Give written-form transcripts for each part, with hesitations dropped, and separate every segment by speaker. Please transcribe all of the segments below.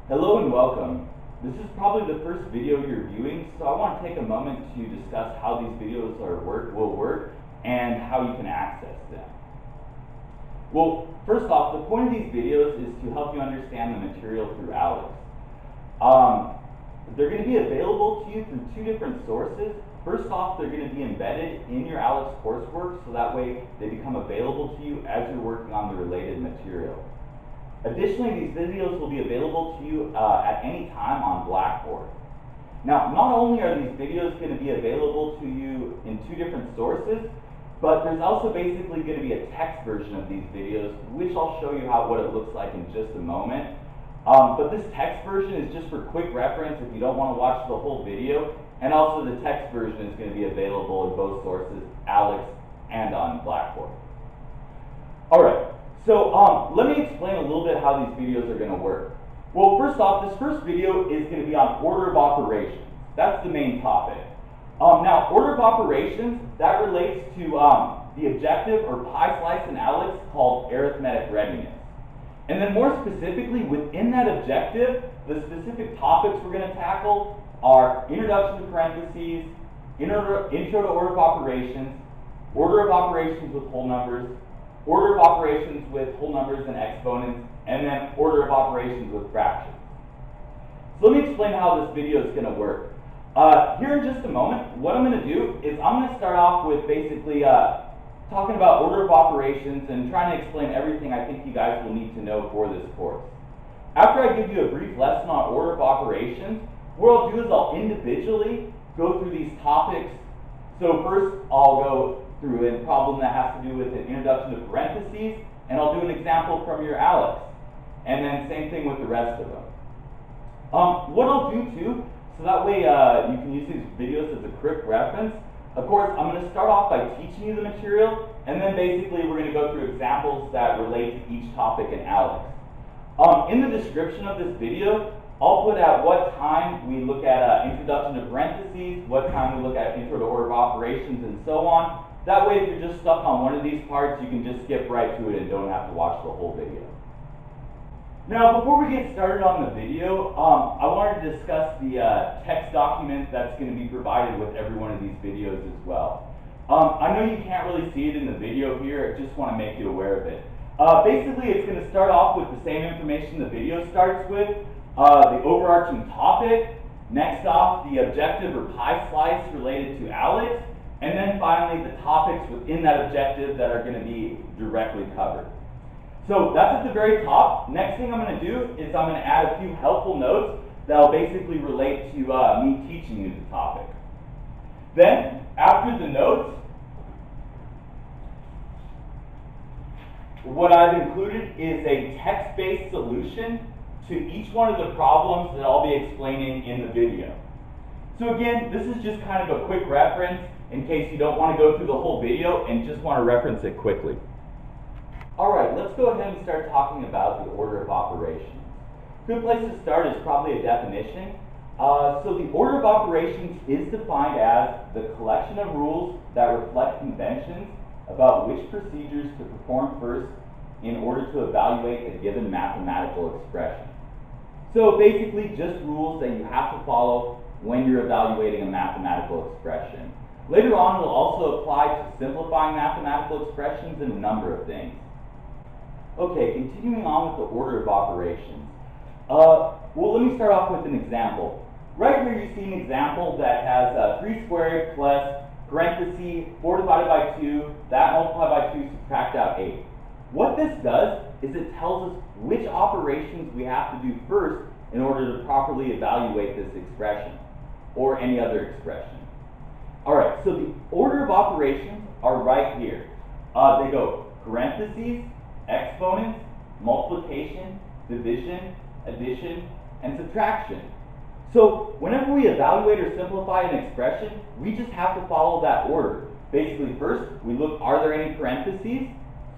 Speaker 1: Hello and welcome. This is probably the first video you're viewing, so I want to take a moment to discuss how these videos will work and how you can access them. Well, first off, the point of these videos is to help you understand the material through ALEKS. They're going to be available to you through two different sources. First off, they're going to be embedded in your ALEKS coursework, so that way they become available to you as you're working on the related material. Additionally, these videos will be available to you at any time on Blackboard. Now, not only are these videos going to be available to you in two different sources, but there's also basically going to be a text version of these videos, which I'll show you what it looks like in just a moment. But this text version is just for quick reference if you don't want to watch the whole video, and also the text version is going to be available in both sources, ALEKS and on Blackboard. Alright, so let me explain a little bit how these videos are going to work. Well, first off, this first video is going to be on order of operations. That's the main topic. Now, order of operations, that relates to the objective or pie slice in ALEKS called arithmetic readiness. And then more specifically, within that objective, the specific topics we're going to tackle are introduction to parentheses, intro to order of operations with whole numbers, order of operations with whole numbers and exponents, and then order of operations with fractions. So let me explain how this video is going to work. Here in just a moment, what I'm going to do is I'm going to start off with basically talking about order of operations and trying to explain everything I think you guys will need to know for this course. After I give you a brief lesson on order of operations, what I'll do is I'll individually go through these topics. So first I'll go through a problem that has to do with an introduction to parentheses, and I'll do an example from your ALEKS. And then same thing with the rest of them. What I'll do too, so that way you can use these videos as a quick reference. Of course, I'm going to start off by teaching you the material, and then basically we're going to go through examples that relate to each topic in ALEKS. In the description of this video, I'll put at what time we look at introduction to parentheses, what time we look at intro to order of operations, and so on. That way, if you're just stuck on one of these parts, you can just skip right to it and don't have to watch the whole video. Now, before we get started on the video, I wanted to discuss the text document that's going to be provided with every one of these videos as well. I know you can't really see it in the video here, I just want to make you aware of it. Basically, it's going to start off with the same information the video starts with, the overarching topic, next off the objective or pie slice related to ALEKS, and then finally the topics within that objective that are going to be directly covered. So that's at the very top. Next thing I'm going to do is I'm going to add a few helpful notes that will basically relate to me teaching you the topic. Then, after the notes, what I've included is a text-based solution to each one of the problems that I'll be explaining in the video. So again, this is just kind of a quick reference in case you don't want to go through the whole video and just want to reference it quickly. Alright, let's go ahead and start talking about the order of operations. Good place to start is probably a definition. So the order of operations is defined as the collection of rules that reflect conventions about which procedures to perform first in order to evaluate a given mathematical expression. So basically just rules that you have to follow when you're evaluating a mathematical expression. Later on, it will also apply to simplifying mathematical expressions and a number of things. Okay, continuing on with the order of operations. Well, let me start off with an example. Right here you see an example that has 3 squared plus parentheses 4 divided by 2, that multiplied by 2, subtract out 8. What this does is it tells us which operations we have to do first in order to properly evaluate this expression, or any other expression. Alright, so the order of operations are right here. They go parentheses, exponents, multiplication, division, addition, and subtraction. So whenever we evaluate or simplify an expression, we just have to follow that order. Basically, first, we look, are there any parentheses?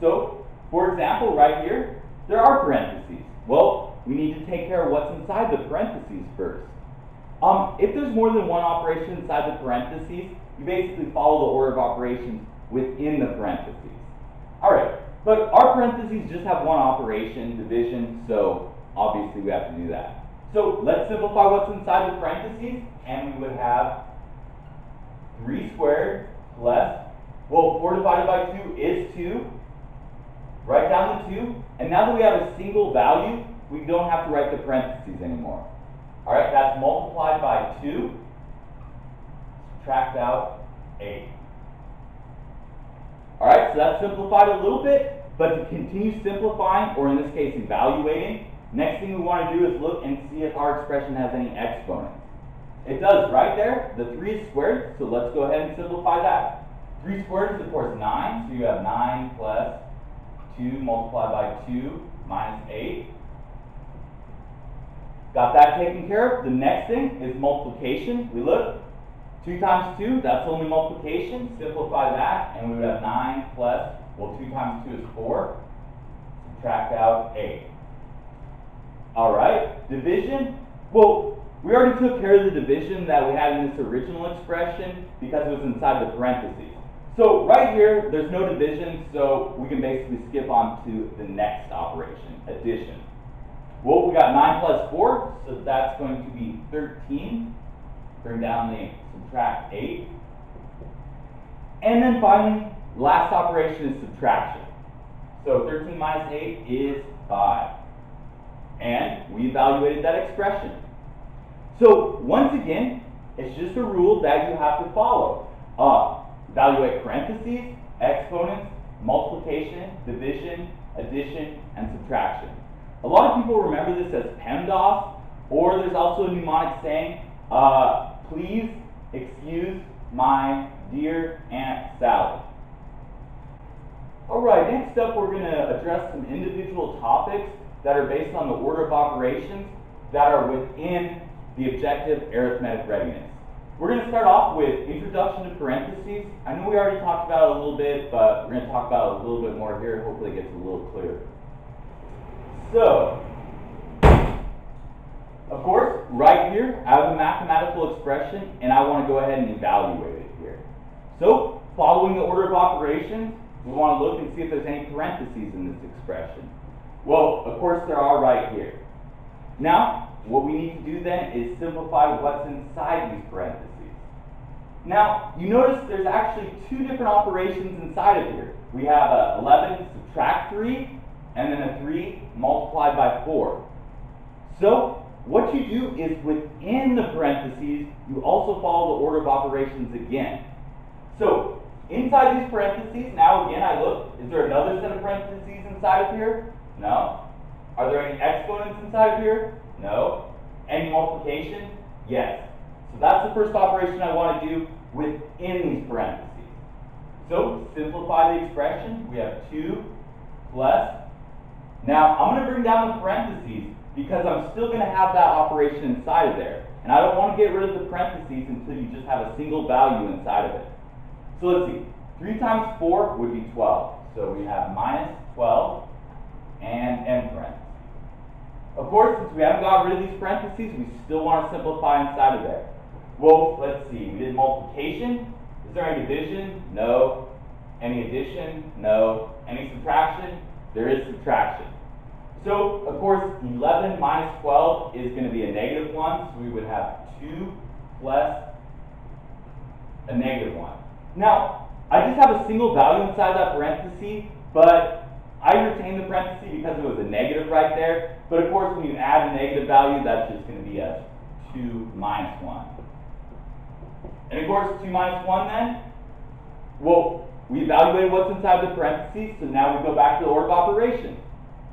Speaker 1: So, for example, right here, there are parentheses. Well, we need to take care of what's inside the parentheses first. If there's more than one operation inside the parentheses, you basically follow the order of operations within the parentheses. Alright, but our parentheses just have one operation, division, so obviously we have to do that. So let's simplify what's inside the parentheses, and we would have 3 squared plus, well, 4 divided by 2 is 2. Write down the 2, and now that we have a single value, we don't have to write the parentheses anymore. All right, that's multiplied by 2, subtract out 8. All right, so that's simplified a little bit, but to continue simplifying, or in this case evaluating, next thing we want to do is look and see if our expression has any exponents. It does right there. The 3 is squared, so let's go ahead and simplify that. 3 squared is of course 9, so you have 9 plus 2 multiplied by 2 minus 8. Got that taken care of. The next thing is multiplication. We look, 2 times 2, that's only multiplication. Simplify that, and we would have 9 plus, well, 2 times 2 is 4. Subtract out 8. All right, division. Well, we already took care of the division that we had in this original expression because it was inside the parentheses. So right here, there's no division, so we can basically skip on to the next operation, addition. Well, we got 9 plus 4, so that's going to be 13. Bring down the subtract 8. And then finally, last operation is subtraction. So 13 minus 8 is 5. And we evaluated that expression. So once again, it's just a rule that you have to follow. Evaluate parentheses, exponents, multiplication, division, addition, and subtraction. A lot of people remember this as PEMDAS, or there's also a mnemonic saying, please excuse my dear Aunt Sally. Alright, next up we're going to address some individual topics that are based on the order of operations that are within the objective arithmetic readiness. We're going to start off with introduction to parentheses. I know we already talked about it a little bit, but we're going to talk about it a little bit more here. Hopefully it gets a little clearer. So, of course, right here, I have a mathematical expression, and I want to go ahead and evaluate it here. So, following the order of operations, we want to look and see if there's any parentheses in this expression. Well, of course, there are right here. Now, what we need to do then is simplify what's inside these parentheses. Now, you notice there's actually 2 different operations inside of here. We have 11 subtract 3, and then a 3 multiplied by 4. So, what you do is within the parentheses, you also follow the order of operations again. So, inside these parentheses, now again I look, is there another set of parentheses inside of here? No. Are there any exponents inside of here? No. Any multiplication? Yes. So that's the first operation I want to do within these parentheses. So simplify the expression. We have 2 plus. Now I'm going to bring down the parentheses because I'm still going to have that operation inside of there. And I don't want to get rid of the parentheses until you just have a single value inside of it. So let's see. 3 times 4 would be 12. So we have minus 12 and end parentheses. Of course, since we haven't got rid of these parentheses, we still want to simplify inside of there. Well, let's see. We did multiplication. Is there any division? No. Any addition? No. Any subtraction? There is subtraction. So, of course, 11 minus 12 is going to be a negative 1, so we would have 2 plus a negative 1. Now, I just have a single value inside that parenthesis, but I retain the parenthesis because it was a negative right there. But of course, when you add a negative value, that's just going to be a 2 minus 1. And of course, 2 minus 1 then, well, we evaluated what's inside the parentheses, so now we go back to the order of operations.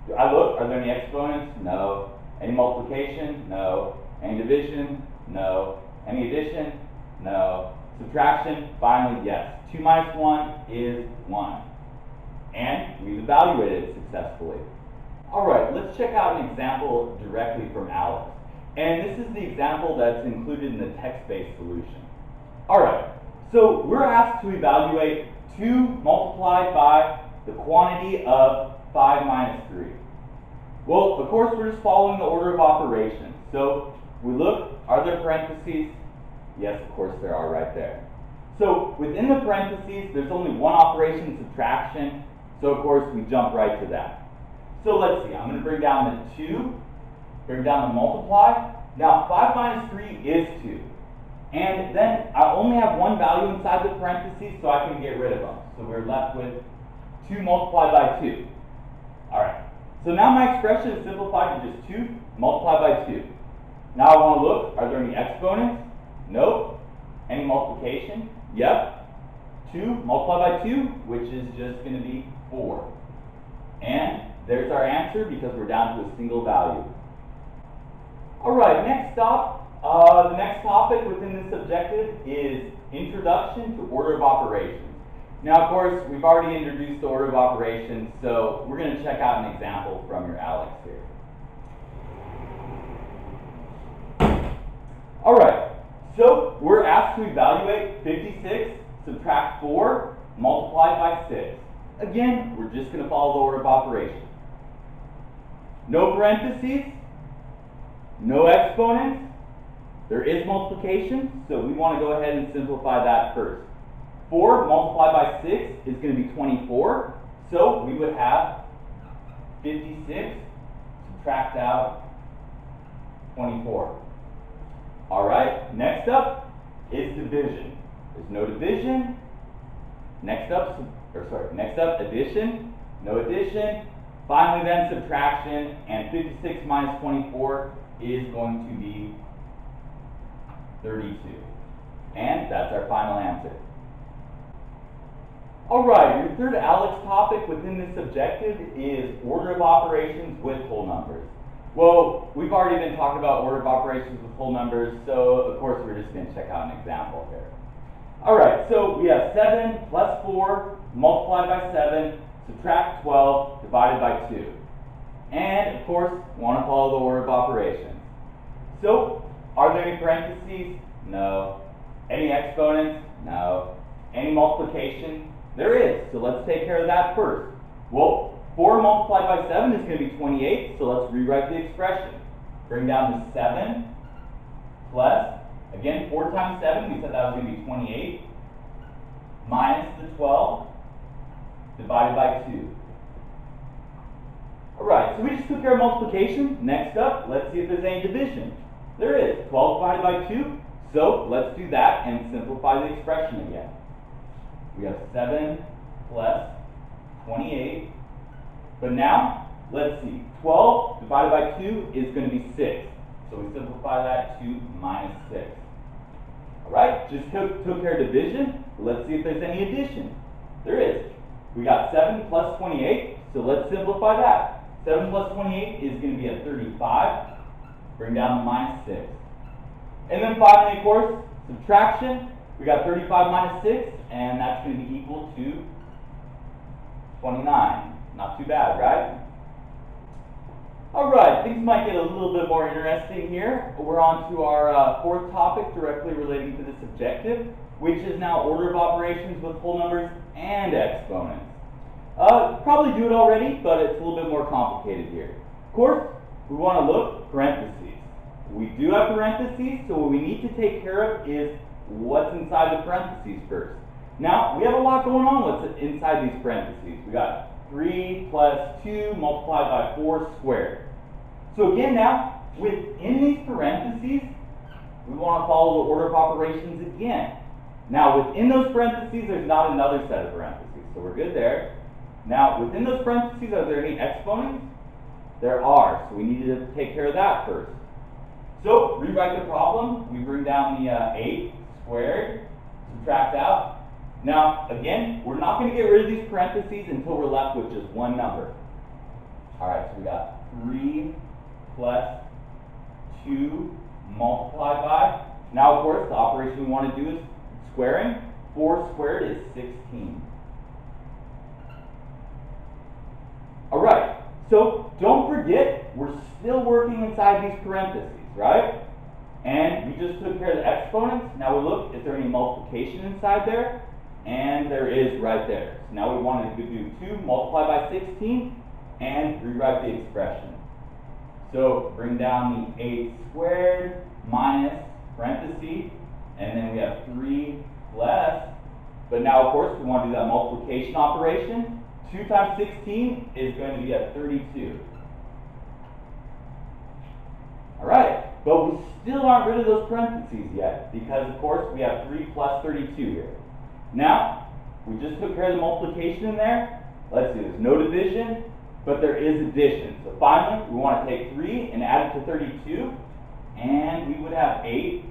Speaker 1: Do I look, are there any exponents? No. Any multiplication? No. Any division? No. Any addition? No. Subtraction? Finally, yes. 2 minus 1 is 1. And we've evaluated it successfully. Alright, let's check out an example directly from Alex. And this is the example that's included in the text-based solution. Alright, so we're asked to evaluate 2 multiplied by the quantity of 5 minus 3. Well, of course, we're just following the order of operations. So we look, are there parentheses? Yes, of course there are right there. So within the parentheses, there's only one operation, subtraction. So of course we jump right to that. So let's see, I'm going to bring down the 2 Bring down the multiply. Now 5 minus 3 is 2. And then I only have one value inside the parentheses, so I can get rid of them. So we're left with 2 multiplied by 2. Alright, so now my expression is simplified to just 2 multiplied by 2. Now I want to look, are there any exponents? Nope. Any multiplication? Yep. 2 multiplied by 2, which is just going to be 4. And there's our answer because we're down to a single value. Alright, next stop. The next topic within this objective is Introduction to Order of Operations. Now, of course, we've already introduced the order of operations, so we're going to check out an example from your Alex here. Alright, so we're asked to evaluate 56, subtract 4, multiplied by 6. Again, we're just going to follow the order of operations. No parentheses, no exponents. There is multiplication, so we want to go ahead and simplify that first. 4 multiplied by 6 is going to be 24, so we would have 56, subtract out 24. Alright, next up is division. There's no division. Next up, addition, no addition. Finally then subtraction, and 56 minus 24 is going to be 32. And that's our final answer. Alright, your third Alex topic within this objective is order of operations with whole numbers. Well, we've already been talking about order of operations with whole numbers, so of course we're just going to check out an example here. Alright, so we have 7 plus 4 multiplied by 7, subtract 12, divided by 2. And of course, we want to follow the order of operations. So, are there any parentheses? No. Any exponents? No. Any multiplication? There is, so let's take care of that first. Well, 4 multiplied by 7 is going to be 28, so let's rewrite the expression. Bring down the 7 plus, again, 4 times 7, we said that was going to be 28, minus the 12, divided by 2. Alright, so we just took care of multiplication. Next up, let's see if there's any division. There is. 12 divided by 2, so let's do that and simplify the expression again. We have 7 plus 28. But now, let's see. 12 divided by 2 is going to be 6. So we simplify that to minus 6. Alright, just took care of division. Let's see if there's any addition. There is. We got 7 plus 28, so let's simplify that. 7 plus 28 is going to be a 35. Bring down the minus 6. And then finally, of course, subtraction. We got 35 minus 6, and that's going to be equal to 29. Not too bad, right? Alright, things might get a little bit more interesting here. We're on to our fourth topic directly relating to this objective, which is now order of operations with whole numbers and exponents. Probably do it already, but it's a little bit more complicated here. Of course, we want to look parentheses. We do have parentheses, so what we need to take care of is what's inside the parentheses first. Now, we have a lot going on what's inside these parentheses. We got 3 plus 2 multiplied by 4 squared. So again now, within these parentheses, we want to follow the order of operations again. Now, within those parentheses, there's not another set of parentheses, so we're good there. Now, within those parentheses, are there any exponents? There are, so we need to take care of that first. So, rewrite the problem. We bring down the 8 squared, subtract out. Now, again, we're not going to get rid of these parentheses until we're left with just one number. Alright, so we got 3 plus 2 multiplied by. Now, of course, the operation we want to do is squaring. 4 squared is 16. Alright, so don't forget, we're still working inside these parentheses, right? And we just took care of the exponents. Now we look, is there any multiplication inside there? And there is right there. So now we want to do 2 multiplied by 16 and rewrite the expression. So bring down the 8 squared minus parentheses, and then we have 3 plus. But now, of course, we want to do that multiplication operation. 2 times 16 is going to be a 32. But we still aren't rid of those parentheses yet, because of course we have 3 plus 32 here. Now, we just took care of the multiplication in there. Let's see, there's no division, but there is addition. So finally, we want to take 3 and add it to 32, and we would have 8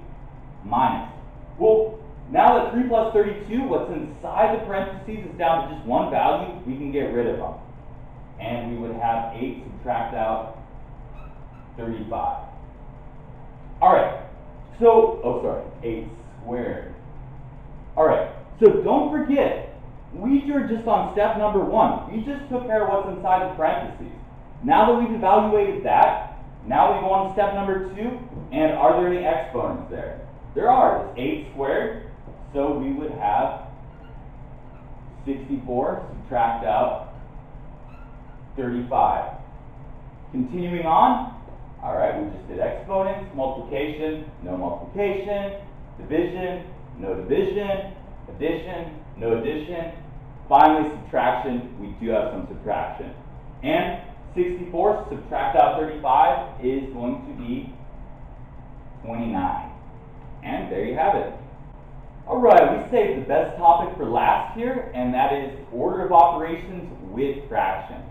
Speaker 1: minus. Well, now that 3 plus 32, what's inside the parentheses is down to just one value, we can get rid of them. And we would have 8 subtract out 35. Alright, so, 8 squared. Alright, so don't forget, we are just on step number 1. We just took care of what's inside the parentheses. Now that we've evaluated that, now we go on to step number 2, and are there any exponents there? There are. It's 8 squared, so we would have 64, subtract out 35. Continuing on, alright, we just did exponents, multiplication, no multiplication, division, no division, addition, no addition. Finally, subtraction, we do have some subtraction. And 64 subtract out 35 is going to be 29. And there you have it. Alright, we saved the best topic for last here, and that is order of operations with fractions.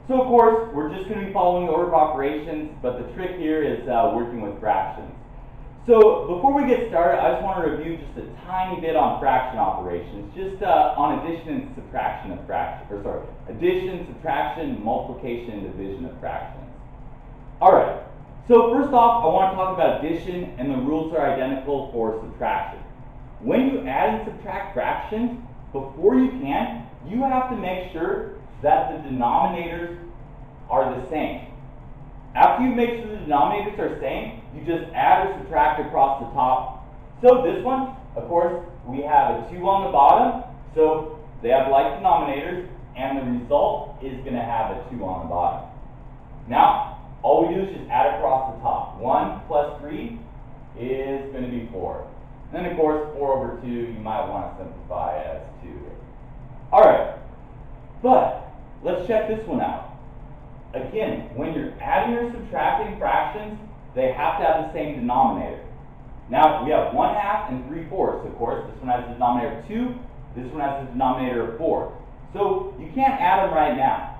Speaker 1: So of course, we're just going to be following the order of operations, but the trick here is working with fractions. So before we get started, I just want to review just a tiny bit on fraction operations, just on addition and subtraction of fractions, addition, subtraction, multiplication, and division of fractions. Alright, so first off, I want to talk about addition, and the rules are identical for subtraction. When you add and subtract fractions, before you can, you have to make sure that the denominators are the same. After you make sure the denominators are same, you just add or subtract across the top. So this one, of course, we have a 2 on the bottom, so they have like denominators, and the result is going to have a 2 on the bottom. Now, all we do is just add across the top. 1 plus 3 is going to be 4. And then of course, 4 over 2, you might want to simplify as 2. Alright, but let's check this one out. Again, when you're adding or subtracting fractions, they have to have the same denominator. Now, we have 1/2 and 3/4. Of course, this one has a denominator of 2, this one has a denominator of 4. So, you can't add them right now.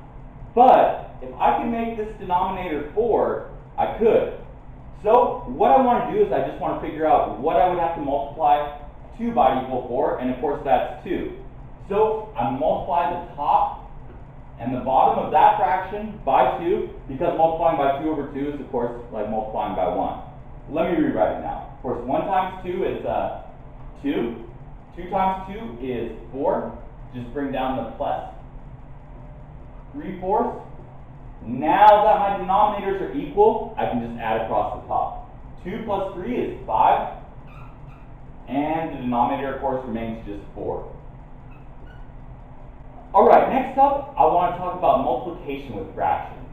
Speaker 1: But, if I can make this denominator 4, I could. So, what I want to do is I just want to figure out what I would have to multiply 2 by to equal 4, and of course that's 2. So, I multiply the top and the bottom of that fraction by 2, because multiplying by 2 over 2 is of course like multiplying by 1. Let me rewrite it now. Of course, 1 times 2 is 2. 2 times 2 is 4. Just bring down the plus 3/4. Now that my denominators are equal, I can just add across the top. 2 plus 3 is 5. And the denominator, of course, remains just 4. Alright, next up, I want to talk about multiplication with fractions.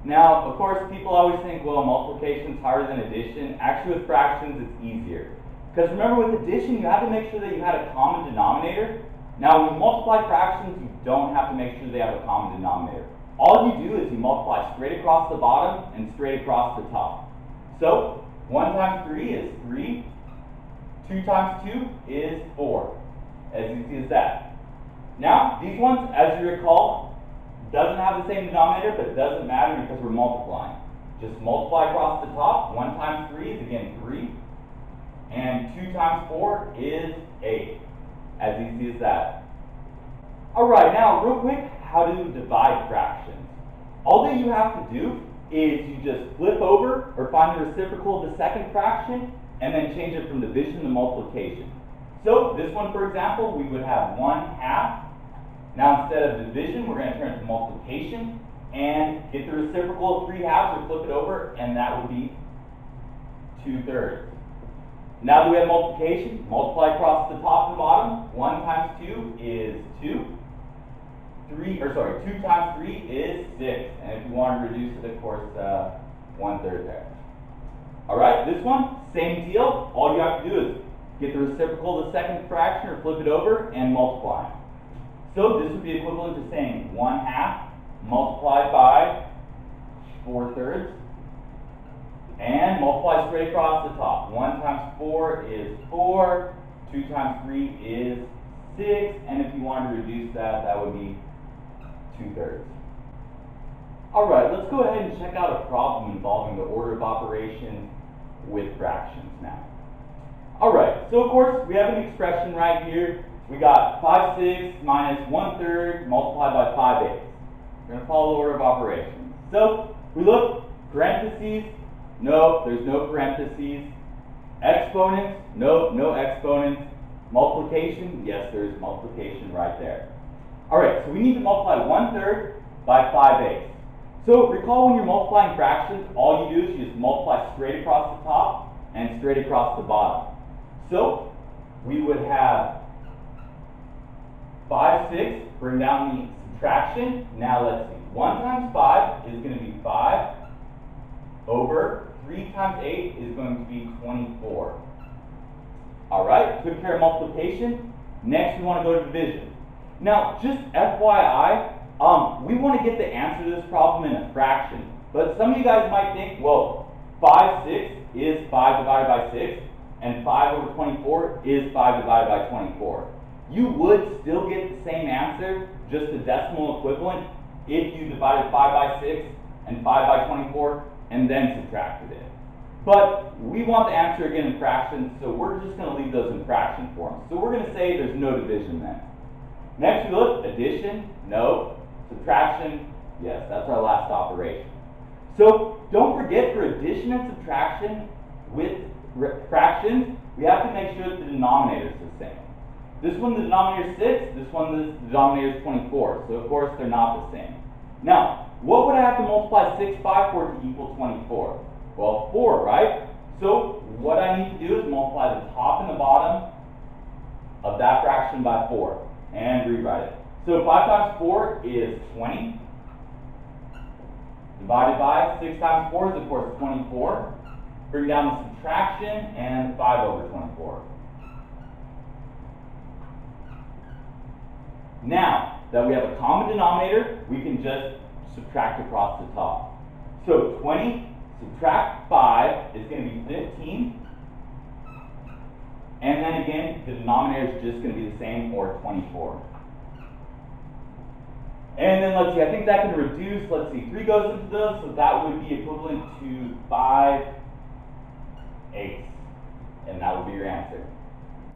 Speaker 1: Now, of course, people always think, well, multiplication is harder than addition. Actually, with fractions, it's easier. Because remember, with addition, you have to make sure that you had a common denominator. Now, when you multiply fractions, you don't have to make sure they have a common denominator. All you do is you multiply straight across the bottom and straight across the top. So, 1 times 3 is 3. 2 times 2 is 4. As easy as that. Now, these ones, as you recall, doesn't have the same denominator, but it doesn't matter because we're multiplying. Just multiply across the top. 1 times 3 is again 3. And 2 times 4 is 8. As easy as that. Alright, now real quick, how to divide fractions. All that you have to do is you just flip over or find the reciprocal of the second fraction and then change it from division to multiplication. So this one, for example, we would have 1/2. Now instead of division, we're going to turn it to multiplication and get the reciprocal of 3/2 or flip it over, and that would be 2/3. Now that we have multiplication, multiply across the top and bottom. 1 times 2 is 2. 2 times 3 is 6. And if you want to reduce it, of course, 1/3 there. Alright, this one, same deal. All you have to do is get the reciprocal of the second fraction or flip it over and multiply. So this would be equivalent to saying 1/2 multiplied by 4/3 and multiply multiply straight across the top. 1 times 4 is 4, 2 times 3 is 6, and if you wanted to reduce that, that would be 2/3. Alright, let's go ahead and check out a problem involving the order of operations with fractions now. Alright, so of course we have an expression right here. We got 5/6 minus 1/3 multiplied by 5/8. We're going to follow the order of operations. So we look, parentheses, no, there's no parentheses. Exponents, no, no exponents. Multiplication, yes, there's multiplication right there. Alright, so we need to multiply 1/3 by 5/8. So recall when you're multiplying fractions, all you do is you just multiply straight across the top and straight across the bottom. So we would have 5/6, bring down the subtraction. Now let's see, 1 times 5 is going to be 5 over 3 times 8 is going to be 24. Alright, took care of multiplication. Next we want to go to division. Now just FYI, we want to get the answer to this problem in a fraction. But some of you guys might think, well, 5/6 is 5 divided by 6, and 5 over 24 is 5 divided by 24. You would still get the same answer, just the decimal equivalent, if you divided 5 by 6 and 5 by 24 and then subtracted it. But we want the answer again in fractions, so we're just going to leave those in fraction form. So we're going to say there's no division then. Next we look, addition, no. Subtraction, yes, that's our last operation. So don't forget, for addition and subtraction with fractions, we have to make sure that the denominator is the same. This one the denominator is 6, this one the denominator is 24, so of course they're not the same. Now, what would I have to multiply 6 by for to equal 24? Well, 4, right? So what I need to do is multiply the top and the bottom of that fraction by 4 and rewrite it. So 5 times 4 is 20, divided by 6 times 4 is of course 24. Bring down the subtraction and 5 over 24. Now that we have a common denominator, we can just subtract across the top. So 20 subtract 5 is going to be 15. And then again, the denominator is just going to be the same, or 24. And then let's see, I think that can reduce, let's see, 3 goes into those, so that would be equivalent to 5/8. And that would be your answer.